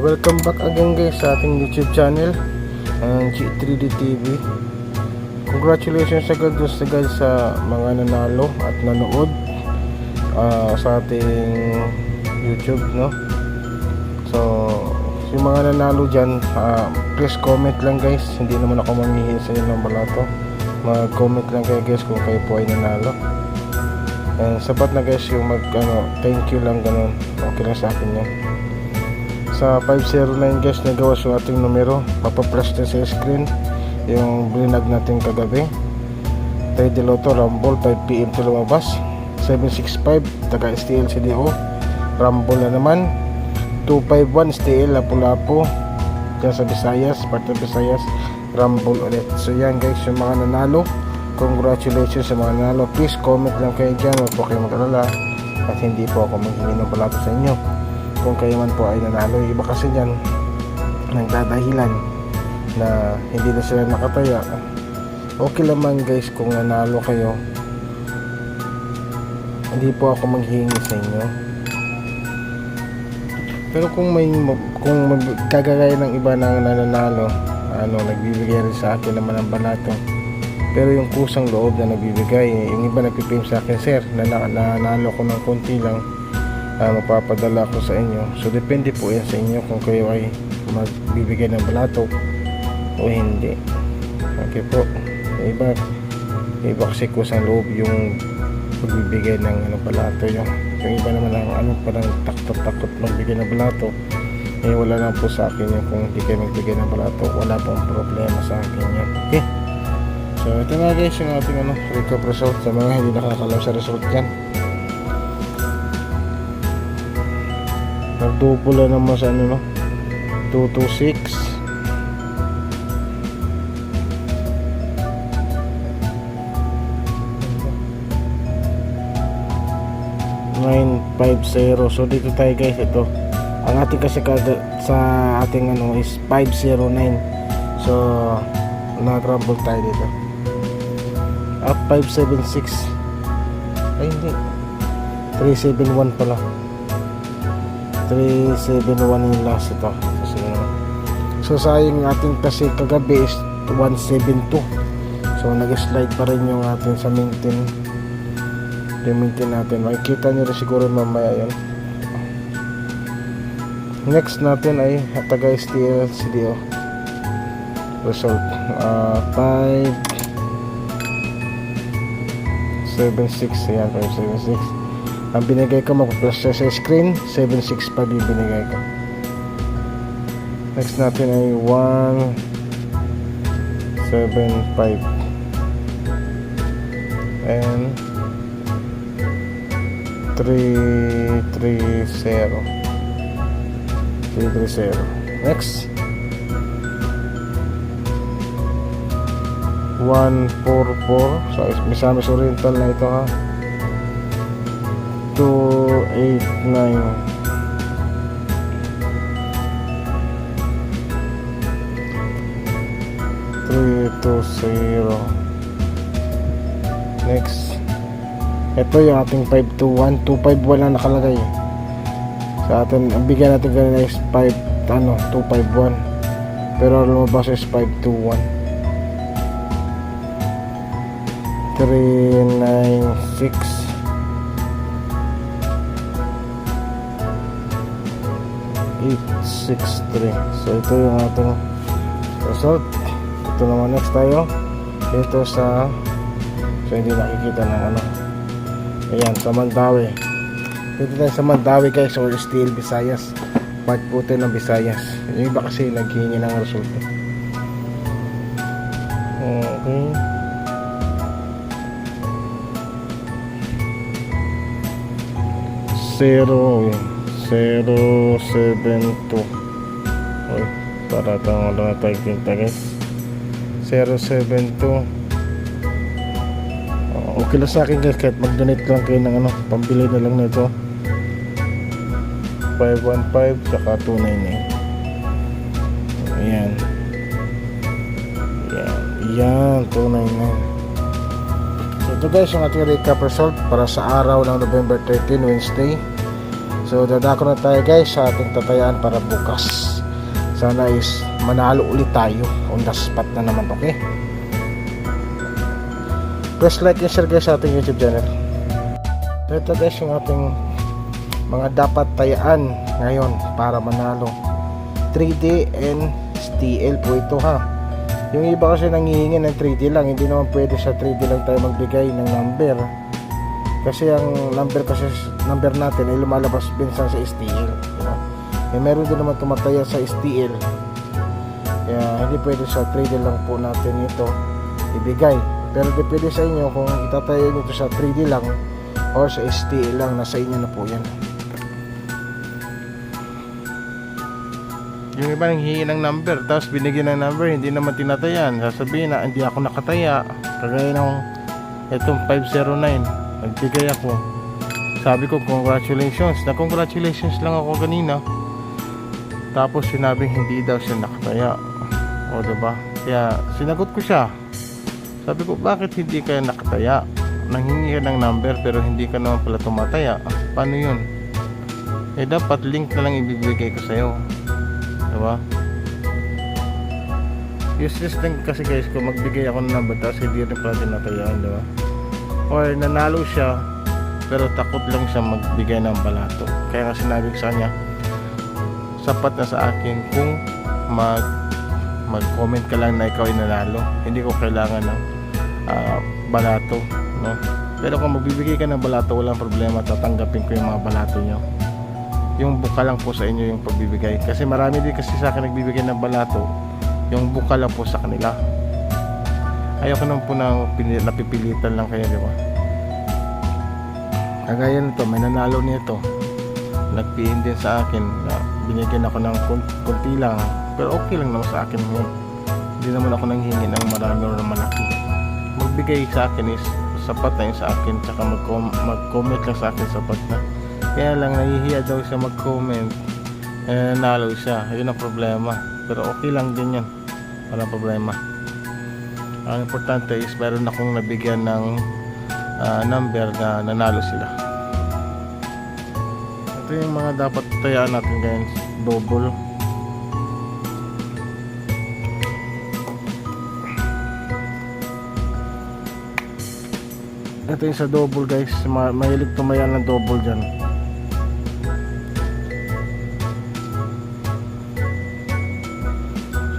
Welcome back again guys sa ating YouTube channel, ang G3D TV. Congratulations agad guys sa mga nanalo at nanood sa ating YouTube, no? So yung mga nanalo dyan, please comment lang guys. Hindi naman ako manghihingi sa inyo ng balato. Mag-comment lang kayo guys kung kayo po ay nanalo. And sapat na guys yung thank you lang, ganun. Okay lang sa akin yan. Sa 509 guys, nagawas yung ating numero. Papapress na sa screen yung blinag natin kagabi. Tide Lotto Rumble 5pm to lumabas. 765 taga STL CDO Rumble na naman. 251 STL Lapu-Lapu dyan sa Visayas, part ng Visayas, Rumble ulit. So yan guys, yung mga nanalo, congratulations sa mga nanalo. Please comment lang kayo dyan, huwag po kayo mag-alala at hindi po ako maghingi ng balato sa inyo kung kayo man po ay nanalo. Iba kasi dyan nagdadahilan na hindi na sila nakataya. Okay naman guys kung nanalo kayo, hindi po ako maghingi sa inyo. Pero kung kagagaya ng iba na nananalo, nagbibigay rin sa akin naman ng balato. Pero yung kusang loob na nagbibigay, yung iba nagpipim sa akin, sir, nanalo ko ng konti lang, mapapadala ko sa inyo. So depende po yan sa inyo kung kayo ay magbibigay ng balato o hindi. Okay po. Iba kasi kusang loob yung pagbibigay ng balato. Yung iba naman ang parang takot magbigay ng balato. Wala lang po sa akin yun. Kung hindi kayo magbigay ng balato, wala pong problema sa akin yun. Okay, so ito nga guys yung ating recap result sa mga hindi nakakalam sa result yan. Nagdupula naman sa 226 950. So dito tayo guys, ito ang ating kasi sa ating is 509. So na-trouble tayo dito. Up 576. Ay hindi, 371 pala. 371 yung last ito. So sayang ating kasi kagabi is 172. So nag-slide pa rin yung ating sa maintain. Yung maintain natin, makikita nyo rin siguro mamaya yan. Next natin ay taga STL CDO result. 576. Ayan, 576 ang binigay ko. Mag-plus sa screen, 76 pa yung binigay ko. Next natin ay 175 and 330. Next 144. So Misamis Oriental na ito ha. 289 320. Next, ito yung ating 521. 251 lang nakalagay sa atin. Ang bigyan natin ganun is 251, pero lumabas is 521. 396 863. So ito yung ating result. Ito naman next tayo dito sa, so hindi nakikita ng ayan, sa Mandawi. Dito tayo sa Mandawi guys, or still Visayas, part po tayo ng Visayas. Yung iba kasi naghihingi ng resulta. Okay, zero 072. Oy, para tayong na tayo tinta guys. 072. Okay lang sa akin guys, kahit mag-donate lang kayo ng pambili na lang nito. 515 saka 299. Ayan, 299. So ito guys yung ating recap result para sa araw ng November 13, Wednesday. So So dadako na tayo guys sa ating tatayaan para bukas. Sana is manalo ulit tayo on the spot na naman, okay? Press like and share guys sa ating YouTube channel. So ito guys yung ating mga dapat tayaan ngayon para manalo. 3D and STL po ito ha. Yung iba kasi nangihingi ng 3D lang, hindi naman pwede sa 3D lang tayo magbigay ng number. Kasi ang number natin ay lumalabas minsan sa STL, diba? Eh, meron din naman tumataya sa STL. Kaya hindi pwede sa 3D lang po natin ito ibigay. Pero depende sa inyo kung itataya nyo ito sa 3D lang or sa STL lang, nasa inyo na po yan. Yung iba nanghihingi ng number, tapos binigyan ng number, hindi naman tinatayan. Sasabihin na hindi ako nakataya. Kagaya ng itong 509, nagbigay ako. Sabi ko congratulations. Na congratulations lang ako kanina. Tapos sinabing hindi daw siya nakataya. O diba? Kaya sinagot ko siya. Sabi ko, bakit hindi ka nakataya? Nanghingi ka ng number pero hindi ka naman pala tumataya. Paano yun? Eh dapat link na lang ibibigay ko sa'yo. Diba? Useless din kasi guys kung magbigay ako ng number tapos hindi rin pala tinatayaan, diba? Or nanalo siya pero takot lang siya magbigay ng balato. Kaya nga sinabi ko sa kanya, sapat na sa akin kung mag-comment ka lang na ikaw ay nanalo. Hindi ko kailangan ng balato, no? Pero kung magbibigay ka ng balato, walang problema, tatanggapin ko yung mga balato nyo. Yung buka lang po sa inyo yung pagbibigay. Kasi marami din kasi sa akin nagbibigay ng balato, yung buka lang po sa kanila. Ayoko naman po na napipilitan lang kayo, di ba? Kagaya nito, may nanalo nito, nagpiin din sa akin na binigyan ako ng konti lang, pero okay lang naman sa akin yun. Hindi naman ako nanghingi ng marami o malaki. Magbigay sa akin is sapat na yun sa akin, tsaka mag-comment lang sa akin sapat na. Kaya lang nahihiya daw siya mag-comment, nanalo siya, yun ang problema. Pero okay lang din yan, walang problema. Ang importante is meron akong nabigyan ng number na nanalo sila. Ito yung mga dapat tayaan natin guys. Double. Ito yung sa double guys. Mahilig tumaya ng double dyan.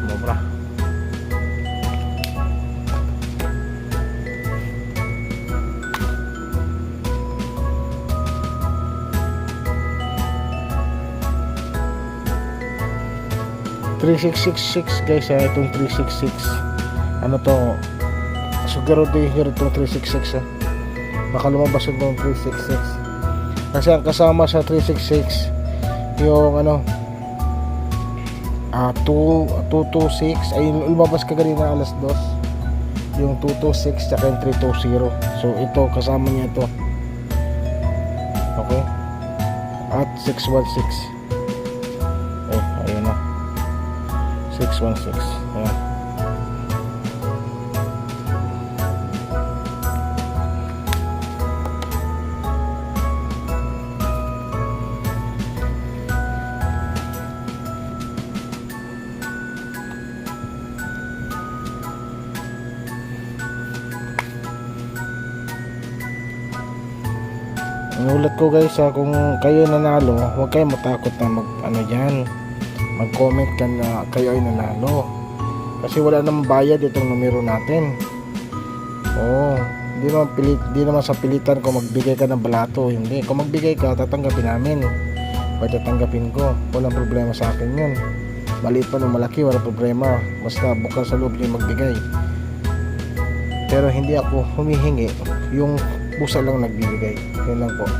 Sumobra. 3666 guys ha, itong 366 ano to, siguro din itong 366 ha, baka lumabas itong 366 kasi ang kasama sa 366 yung ano 226 ay lumabas kaganina alas 2 yung 226 tsaka yung 320, so ito kasama niya ito, okay, at 616 ayun na 616. Ayan. Inulat ko guys ha, kung kayo nanalo, huwag kayo matakot na mag-comment ka na kayo ay nanalo, kasi wala namang bayad itong numero natin. Hindi naman sa pilitan kung magbigay ka ng balato, hindi. Kung magbigay ka, tatanggapin namin, tatanggapin ko, walang problema sa akin yun. Maliit pa ng malaki, walang problema, basta bukas sa loob yung magbigay. Pero hindi ako humihingi, yung pusa lang nagbibigay, yun lang po.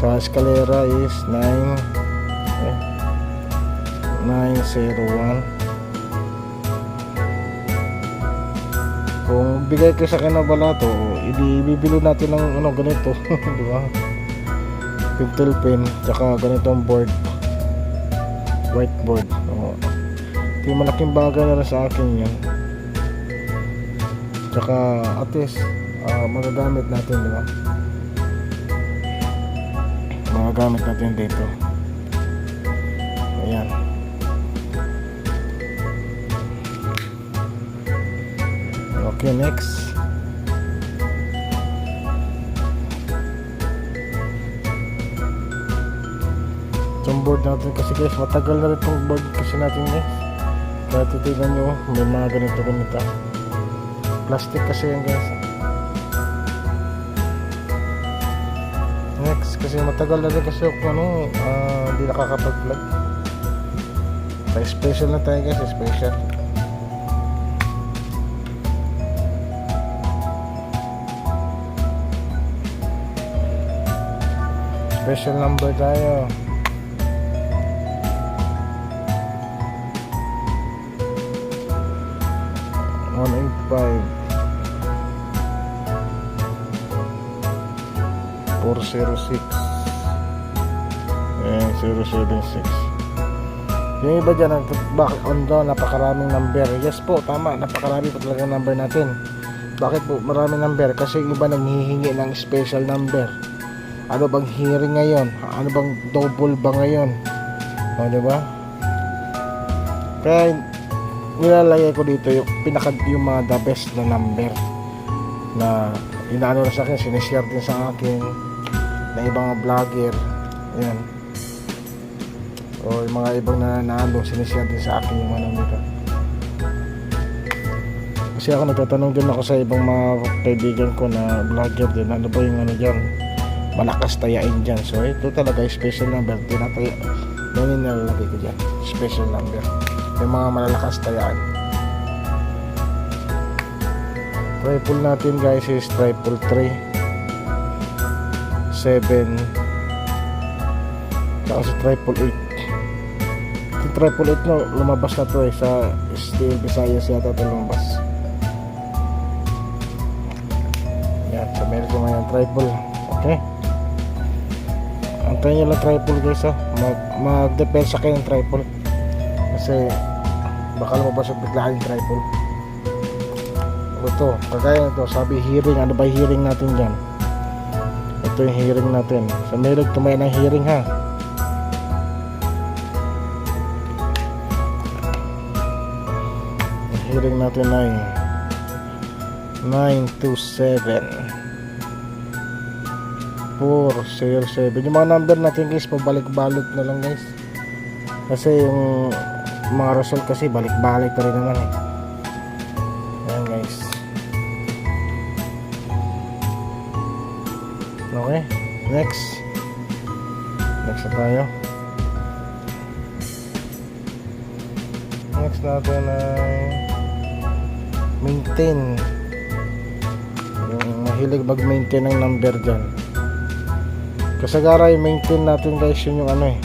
Sa eskalera is 901. Kung bigay ko sa akin ng balato, ibibilo natin ng ganito di ba, pencil pen tsaka ganitong board, whiteboard. Ito yung malaking bagay na rin sa akin yan, tsaka at least magagamit natin, di ba, magagamit natin dito. Ayan. Okay, next. Itong board natin kasi guys, matagal na rin itong board kasi natin guys. Kaya titignan nyo, may mga ganito plastic kasi yan guys. Next, kasi matagal na rin kasi kung hindi nakakapag-vlog. Special na tayo guys, special. Special number tayo. One 406 and 076. Yung iba dyan, bakit napakaraming number? Yes po, tama, napakarami po talaga number natin. Bakit po maraming number? Kasi yung iba naghihingi ng special number. Ano bang hearing ngayon? Ano bang double ba ngayon? O, diba? Kaya nilalagay ko dito yung mga the best na number na inaano na sa akin, sinishare din sa akin ng ibang vlogger. Ayan. O yung mga ibang nanalo, sinishare din sa akin yung ano nito. Kasi ako nagtatanong din ako sa ibang mga kaibigan ko na vlogger din, ano ba yung ano dyan, malakas tayain dyan. So ito talaga special number, tinataya, yun yung nalalagay ko dyan, special number, yung mga malalakas tayaan. Triple natin guys is 333 7 saka sa 888. Yung 888 no, lumabas na to sa Steel Visayas yata ito lumabas. Yan, so meron ko ngayon triple. Okay, antayin nyo lang triple guys ha. Mag-depensa kayo ng triple kasi baka lumabas yung biglaan yung triple. Ito, kagaya nito, sabi hearing, ano ba hearing natin dyan? Ito yung hearing natin. So may nagtumaya ng hearing ha. Ang hearing natin ay 927 407. Yung mga number natin guys, pabalik-balik na lang guys. Kasi yung mga result kasi balik-balik na rin naman eh. Ayan guys. Okay, next na tayo. Next natin ay maintain. Yung mahilig mag-maintain ng number dyan, kasagaray maintain natin guys, yun yung ano eh,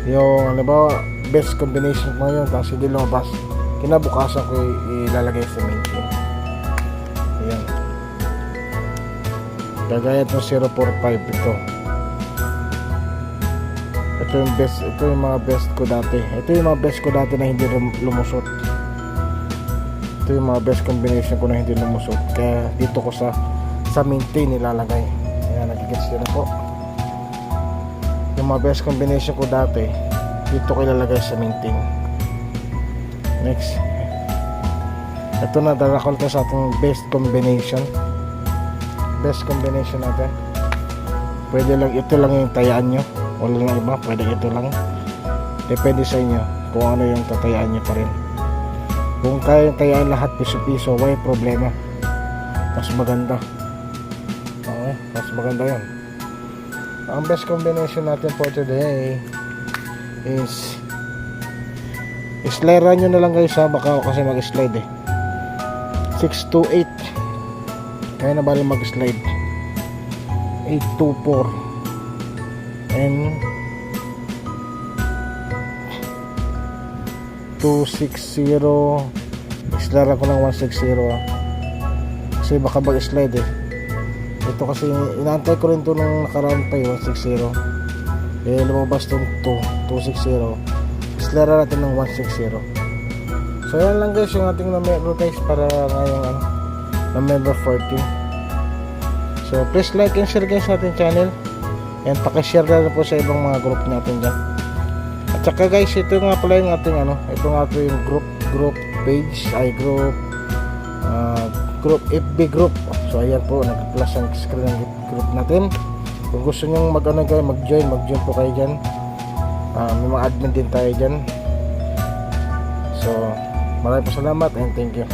yung ano ba, best combination ko ngayon tapos hindi lumabas, kinabukasan ko ilalagay sa maintain. Ayan, kagaya itong 045 ito yung best, ito yung mga best ko dati, ito yung mga best ko dati na hindi lumusot. Ito yung mga best combination ko na hindi lumusot, kaya dito ko sa maintain nilalagay. Ayan, nagigits yun po. Yung mga best combination ko dati dito ko ilalagay sa maintain. Next, ito na, darakol ko sa ating best combination. Best combination natin, pwede lang, ito lang yung tayaan nyo, wala lang iba, pwede ito lang, depende sa inyo kung ano yung tatayaan nyo pa rin. Kung kaya yung tayaan lahat piso-piso, why problema, mas maganda. Okay, mas maganda yun. Ang best combination natin for today is slide nyo na lang guys ha, baka ako kasi mag-slide eh. 628, kaya na bali mag-slide. 824 and 260. Islara ko ng 160 kasi baka mag-slide eh. Ito kasi inaantay ko rin to nung nakaraan pa yung 160 eh, lumabas itong 260. Islara natin ng 160. So yan lang guys yung ating numero guys para ngayong November 14. So please like and share guys sa ating channel And pakishare na rin po sa ibang mga group natin dyan. At saka guys, ito nga pala yung ating ito nga ito yung group page, group FB group. So ayan po, nag-flash ang screen ng group natin. Kung gusto nyo mag-join po kayo dyan. May mga admin din tayo dyan. So maraming salamat and thank you.